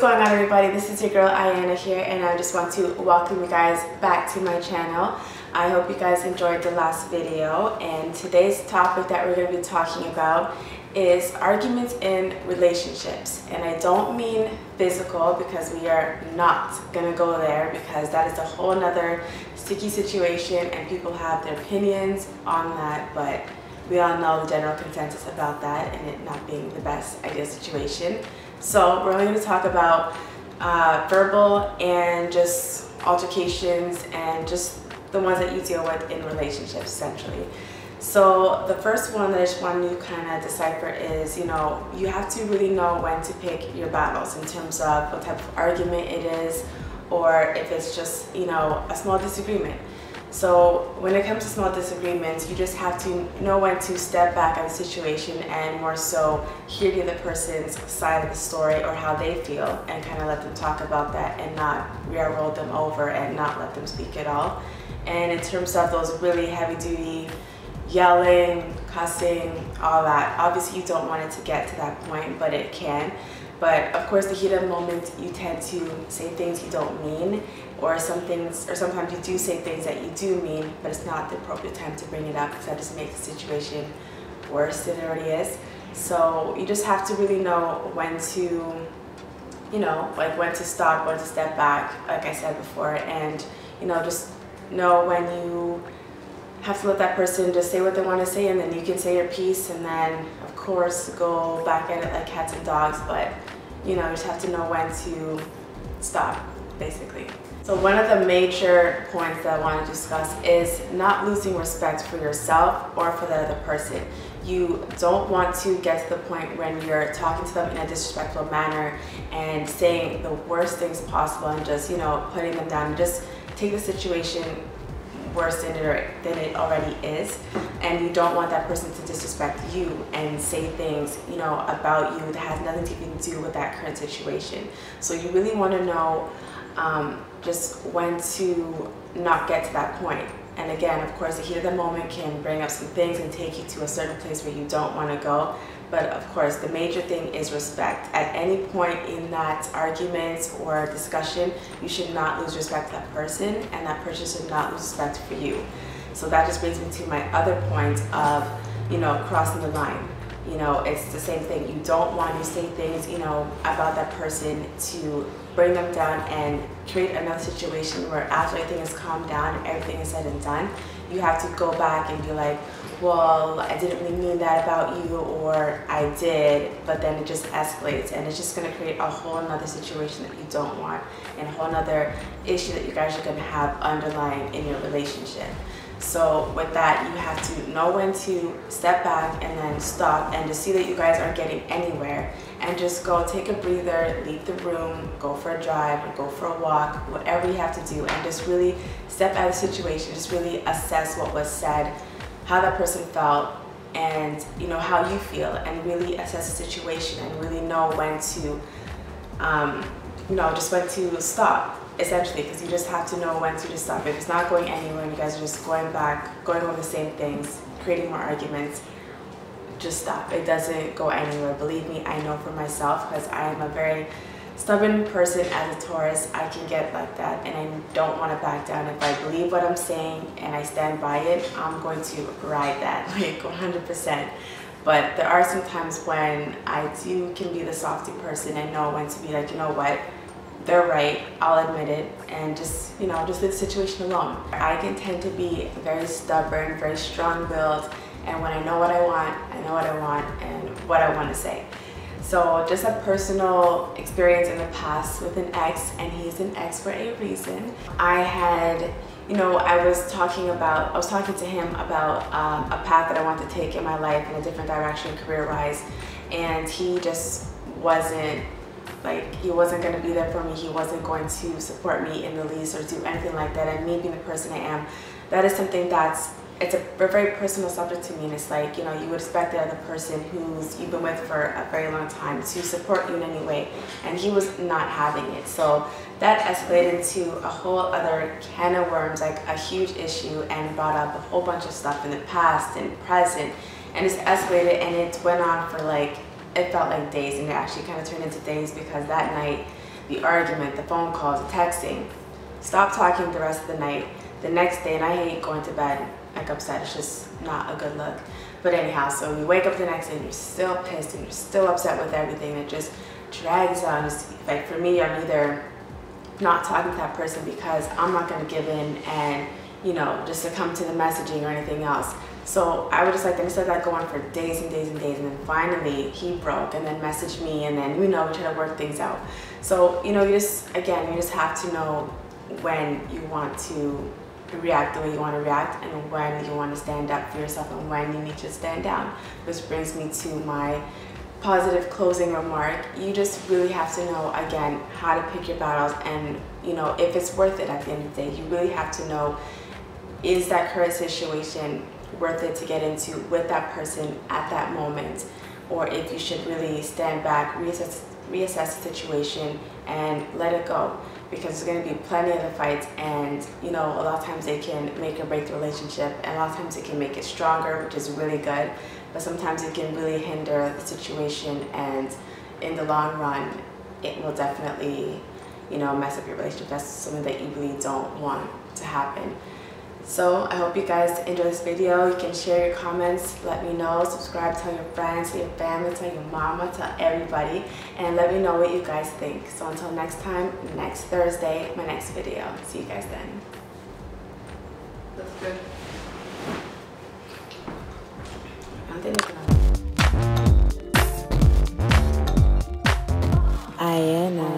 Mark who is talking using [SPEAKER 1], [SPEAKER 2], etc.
[SPEAKER 1] going on, everybody? This is your girl Ayanna here, and I just want to welcome you guys back to my channel. I hope you guys enjoyed the last video, and today's topic that we're going to be talking about is arguments in relationships. And I don't mean physical, because we are not going to go there, because that is a whole nother sticky situation and people have their opinions on that, but we all know the general consensus about that and it not being the best ideal situation. So we're only going to talk about verbal and just altercations and just the ones that you deal with in relationships, essentially. So the first one that I just want to kind of decipher is, you have to really know when to pick your battles in terms of what type of argument it is, or if it's just, a small disagreement. So when it comes to small disagreements, you just have to know when to step back at the situation and more so hear the other person's side of the story or how they feel, and kind of let them talk about that and not railroad them over and not let them speak at all. And in terms of those really heavy-duty yelling, cussing, all that, obviously you don't want it to get to that point, but it can. But of course, the heat of the moment, you tend to say things you don't mean, or sometimes you do say things that you do mean, but it's not the appropriate time to bring it up, because that just makes the situation worse than it already is. So you just have to really know when to, when to stop, when to step back, like I said before, and just know when you have to let that person just say what they want to say, and then you can say your piece, and then of course go back at it like cats and dogs. But you just have to know when to stop, basically. So one of the major points that I want to discuss is not losing respect for yourself or for the other person. You don't want to get to the point when you're talking to them in a disrespectful manner and saying the worst things possible and just putting them down. Just take the situation worse than it already is, and you don't want that person to disrespect you and say things about you that has nothing to even do with that current situation. So you really want to know just when to not get to that point. And again, of course, the heat of the moment can bring up some things and take you to a certain place where you don't want to go. But of course, the major thing is respect. At any point in that argument or discussion, you should not lose respect to that person, and that person should not lose respect for you. So that just brings me to my other point of, crossing the line. It's the same thing. You don't want to say things, about that person to bring them down and create another situation where after everything is calmed down and everything is said and done, you have to go back and be like, well, I didn't really mean that about you, or I did, but then it just escalates, and it's just going to create a whole nother situation that you don't want, and a whole nother issue that you guys are going to have underlying in your relationship. So with that, you have to know when to step back and then stop and just see that you guys aren't getting anywhere, and just go take a breather, leave the room, go for a drive, or go for a walk, whatever you have to do, and just really step out of the situation, just really assess what was said, how that person felt, and how you feel, and really assess the situation and really know when to just when to stop, essentially, because you just have to know when to just stop. If it's not going anywhere and you guys are just going back, going over the same things, creating more arguments, just stop. It doesn't go anywhere. Believe me, I know for myself, because I am a very stubborn person as a Taurus. I can get like that, and I don't want to back down. If I believe what I'm saying and I stand by it, I'm going to ride that like 100%. But there are some times when I can be the softy person and know when to be like, you know what, they're right, I'll admit it, and just just leave the situation alone. I can tend to be very stubborn, very strong-willed, and when I know what I want, I know what I want and what I want to say. So just a personal experience in the past with an ex, and he's an ex for a reason. I had, I was talking to him about a path that I want to take in my life in a different direction career-wise, and he just wasn't going to be there for me. He wasn't going to support me in the least or do anything like that. And me being the person I am, that is something it's a very personal subject to me, and it's like, you would expect the other person who's you've been with for a very long time to support you in any way, and he was not having it. So that escalated into a whole other can of worms, like a huge issue, and brought up a whole bunch of stuff in the past and present, and it's escalated, and it went on for it felt like days, and it actually kind of turned into days, because that night the argument, the phone calls, the texting. Stop talking the rest of the night. The next day, and I hate going to bed like upset, it's just not a good look. But anyhow, so you wake up the next day and you're still pissed and you're still upset with everything. It just drags on. It's like for me, I'm either not talking to that person because I'm not going to give in and, you know, just succumb to the messaging or anything else. So I would just like them to let that go on for days and days and days, and then finally he broke and then messaged me, and then, you know, we try to work things out. So, you know, you just have to know when you want to react the way you want to react, and when you want to stand up for yourself, and when you need to stand down. Which brings me to my positive closing remark. You just really have to know, again, how to pick your battles, and, you know, if it's worth it at the end of the day. You really have to know, is that current situation worth it to get into with that person at that moment, or if you should really stand back, reassess the situation and let it go, because there's going to be plenty of the fights, and, you know, a lot of times they can make or break the relationship, and a lot of times it can make it stronger, which is really good, but sometimes it can really hinder the situation, and in the long run it will definitely, you know, mess up your relationship. That's something that you really don't want to happen. So I hope you guys enjoy this video. You can share your comments, let me know, subscribe, tell your friends, tell your family, tell your mama, tell everybody, and let me know what you guys think. So until next time, next Thursday, my next video. See you guys then.
[SPEAKER 2] That's good.
[SPEAKER 1] Ayanna.